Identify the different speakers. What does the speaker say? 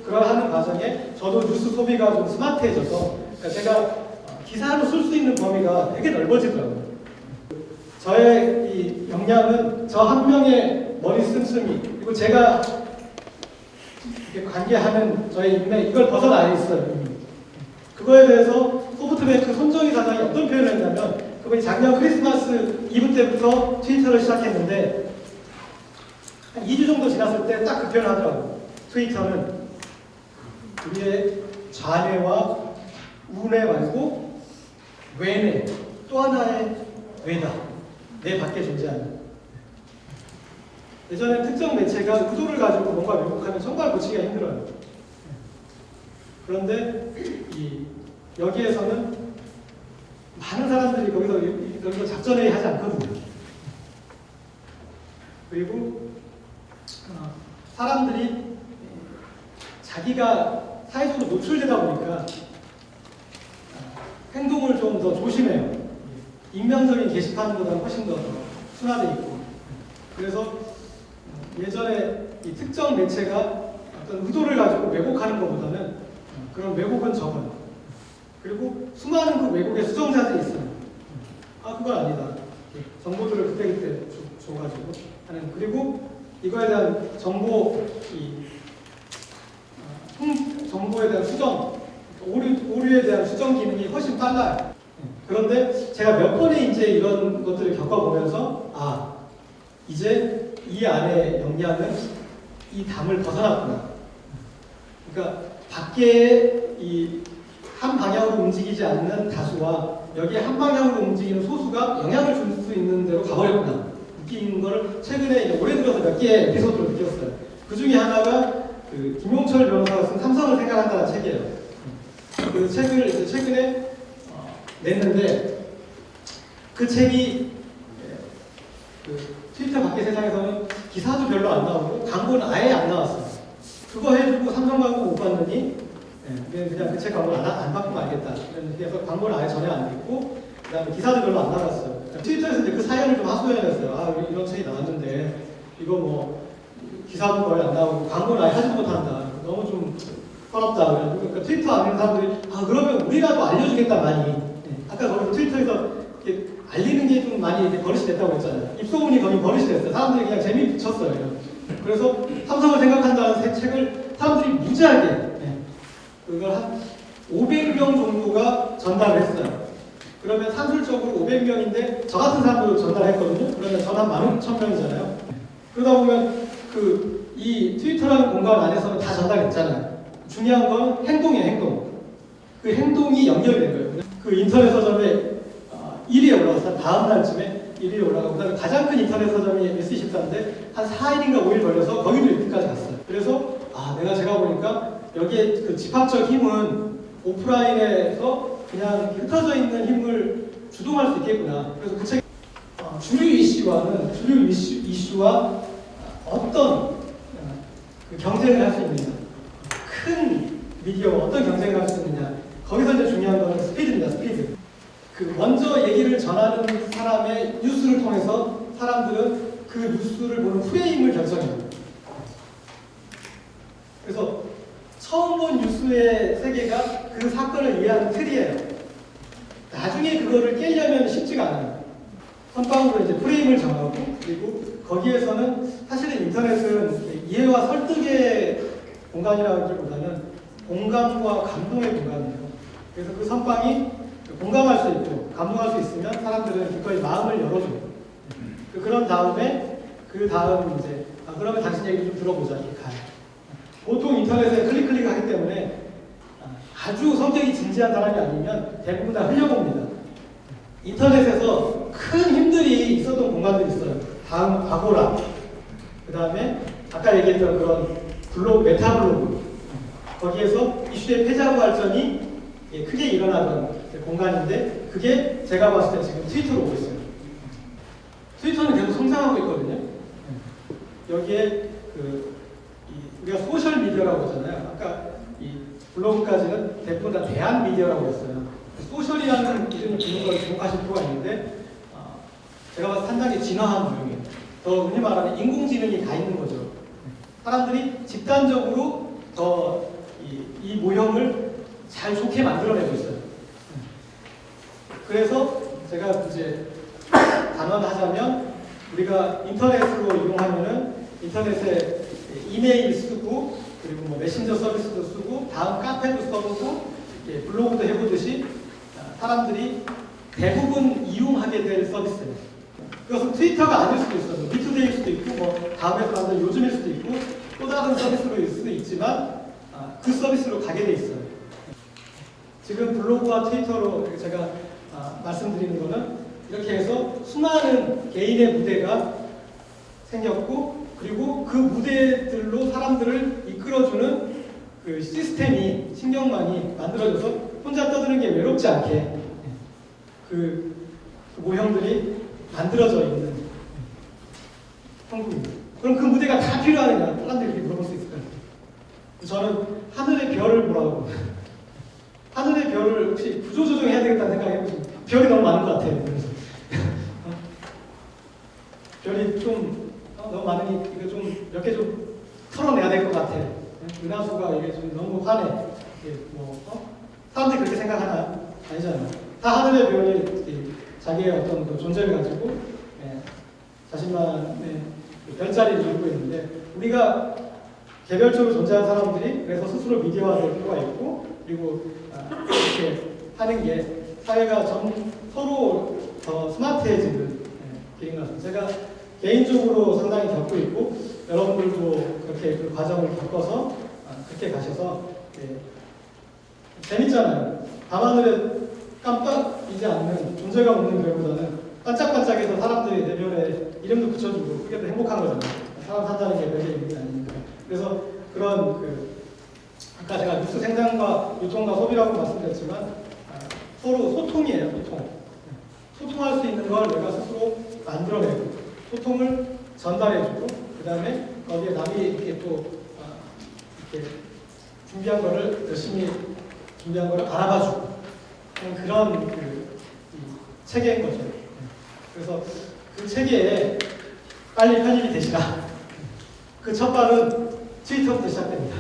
Speaker 1: 그러하는 과정에 저도 뉴스 소비가 좀 스마트해져서 그러니까 제가 기사로 쓸 수 있는 범위가 되게 넓어지더라고요. 저의 이 역량은 저 한 명의 머리 씀씀이 그리고 제가 이렇게 관계하는 저의 인맥 이걸 벗어나 있어요. 그거에 대해서 소프트뱅크 손정희 사장이 어떤 표현을 했냐면 그분이 작년 크리스마스 이브 때부터 트위터를 시작했는데 한 2주 정도 지났을 때 딱 그 표현을 하더라고요. 트위터는 우리의 좌뇌와 우뇌 말고 외뇌 또 하나의 뇌다. 내 밖에 존재하는. 예전에 특정 매체가 의도를 가지고 뭔가 왜곡하면 정말 고치기가 힘들어요. 그런데 여기에서는 많은 사람들이 거기서 작전회의 하지 않거든요. 그리고 사람들이 자기가 사회적으로 노출되다 보니까 행동을 좀 더 조심해요. 익명적인 게시판보다는 훨씬 더 순화되어 있고. 그래서 예전에 이 특정 매체가 어떤 의도를 가지고 왜곡하는 것보다는 그런 왜곡은 적어요. 그리고 수많은 그 왜곡의 수정자들이 있어요. 그건 아니다. 정보들을 그때그때 줘가지고 하는. 그리고 이거에 대한 정보에 대한 수정, 오류에 대한 수정 기능이 훨씬 빨라요. 그런데 제가 몇 번의 이제 이런 것들을 겪어보면서 이제 이 안에 역량은 이 담을 벗어났구나. 그러니까 밖에 이 한 방향으로 움직이지 않는 다수와 여기에 한 방향으로 움직이는 소수가 영향을 줄 수 있는 대로 가버렸구나. 느낀 걸 최근에 이제 올해 들어서 몇 개의 에피소드로 느꼈어요. 그 중에 하나가 그 김용철 변호사가 쓴 삼성을 생각한다는 책이에요. 그 책을 이제 최근에 냈는데 그 책이 그 트위터 밖의 세상에서는 기사도 별로 안 나오고 광고는 아예 안 나왔어요. 그거 해주고 삼성 광고 못 받느니 그냥 그 책 광고를 안 받고 말겠다. 그래서 광고를 아예 전혀 안 듣고 그다음에 기사도 별로 안 나갔어요. 트위터에서 이제 그 사연을 좀 하소연했어요. 이런 책이 나왔는데 이거 뭐 기사도 거의 안 나오고 광고를 아예 하지도 못한다. 너무 좀 서럽다. 그러니까 트위터 안 하는 사람들이 그러면 우리라도 알려주겠다 많이. 아까 거기서 트위터에서 이렇게 알리는 게 좀 많이 이렇게 버릇이 됐다고 했잖아요. 입소문이 거의 버릇이 됐어요. 사람들이 그냥 재미 붙였어요. 그래서 삼성을 생각한다는 책을 사람들이 무지하게 그걸 한 500명 정도가 전달을 했어요. 그러면 산술적으로 500명인데 저 같은 사람도 전달했거든요. 그러면 전 한 15,000명이잖아요. 그러다 보면 이 트위터라는 공간 안에서는 다 전달했잖아요. 중요한 건 행동이에요, 행동. 그 행동이 연결이 된 거예요. 그 인터넷 서점에 1위에 올라갔어요. 다음 날쯤에 1위에 올라가고, 그 다음에 가장 큰 인터넷 서점이 S24인데 한 4일인가 5일 걸려서 거기도 1위까지 갔어요. 그래서 제가 보니까 여기에 그 집합적 힘은 오프라인에서 그냥 흩어져 있는 힘을 주동할 수 있겠구나. 그래서 그 책 주류 이슈와 어떤 그 경쟁을 할 수 있느냐, 큰 미디어와 어떤 경쟁을 할 수 있느냐, 거기서 이제 중요한 건 스피드입니다. 스피드. 그 먼저 얘기를 전하는 사람의 뉴스를 통해서 사람들은 그 뉴스를 보는 프레임을 결정해요. 그래서 처음 본 뉴스의 세계가 그 사건을 이해하는 틀이에요. 나중에 그거를 깨려면 쉽지가 않아요. 선빵으로 이제 프레임을 정하고, 그리고 거기에서는 사실은 인터넷은 이해와 설득의 공간이라기보다는 공감과 감동의 공간이에요. 그래서 그 선빵이 공감할 수 있고 감동할 수 있으면 사람들은 기꺼이 마음을 열어줘요. 그런 다음에 이제 그러면 당신 얘기 좀 들어보자 이렇게 가요. 보통 인터넷에 클릭하기 때문에 아주 성격이 진지한 사람이 아니면 대부분 다 흘려봅니다. 인터넷에서 큰 힘들이 있었던 공간들이 있어요. 다음 아고라, 그 다음에 아까 얘기했던 그런 블로그, 메타블로그, 거기에서 이슈의 패자부 발전이 크게 일어나던 공간인데 그게 제가 봤을 때 지금 트위터로 오고 있어요. 트위터는 계속 성장하고 있거든요. 여기에 우리가 소셜 미디어라고 하잖아요. 아까 이 블로그까지는 대부분 다 대한 미디어라고 했어요. 소셜이라는 이름을 부는 걸 주목하실 필요가 있는데 제가 봤을 때 상당히 진화한 모형이에요. 더 흔히 말하는 인공지능이 다 있는 거죠. 사람들이 집단적으로 더 이 모형을 잘 좋게 만들어내고 있어요. 그래서 제가 이제 단언하자면 우리가 인터넷으로 이용하면은 인터넷에 이메일 쓰고 그리고 뭐 메신저 서비스도 쓰고 다음 카페도 써보고 블로그도 해보듯이 사람들이 대부분 이용하게 될 서비스예요. 그것은 트위터가 아닐 수도 있어요. 비투데이일 수도 있고 뭐 다음에 사람들 요즘일 수도 있고 또 다른 서비스로 수도 있지만 그 서비스로 가게 돼 있어요. 지금 블로그와 트위터로 제가 말씀드리는 거는 이렇게 해서 수많은 개인의 무대가 생겼고 그리고 그 무대들로 사람들을 이끌어주는 그 시스템이 신경망이 만들어져서 혼자 떠드는 게 외롭지 않게 그 모형들이 만들어져 있는 한국입니다. 그럼 그 무대가 다 필요하느냐? 사람들이 이렇게 물어볼 수 있을 것 같아요. 저는 하늘의 별을 보라고 하늘의 별을 혹시 구조조정해야 되겠다는 생각을 해보시면 별이 너무 많은 것 같아요. 그래서 별이 좀 너무 많으니 이거 좀 몇 개 좀 털어내야 될 것 같아. 은하수가 이게 좀 너무 화내. 이게 사람들이 그렇게 생각하나? 아니잖아요. 다 하늘의 별이 자기의 어떤 그 존재를 가지고 자신만의 별자리를 이루고 있는데 우리가 개별적으로 존재하는 사람들이 그래서 스스로 미디어화될 필요가 있고 그리고 이렇게 하는 게 사회가 서로 더 스마트해지는 길인 것 같습니다. 제가 개인적으로 상당히 겪고 있고 여러분들도 그렇게 그 과정을 겪어서 그렇게 가셔서 재밌잖아요. 밤하늘에 깜빡이지 않는 존재감 없는 별보다는 반짝반짝해서 사람들이 내 별에 이름도 붙여주고 그게 더 행복한 거잖아요. 사람 산다는 게 별게 있는 게 아니니까. 그래서 그런 아까 제가 뉴스 생산과 유통과 소비라고 말씀드렸지만 서로 소통이에요. 소통할 수 있는 걸 내가 스스로 만들어내고 소통을 전달해주고 그 다음에 거기에 남이 이렇게 또 이렇게 준비한 거를 열심히 준비한 거를 알아봐주고 그런 체계인 거죠. 그래서 그 체계에 빨리 편입이 되시라. 그 첫 발은 트위터부터 시작됩니다.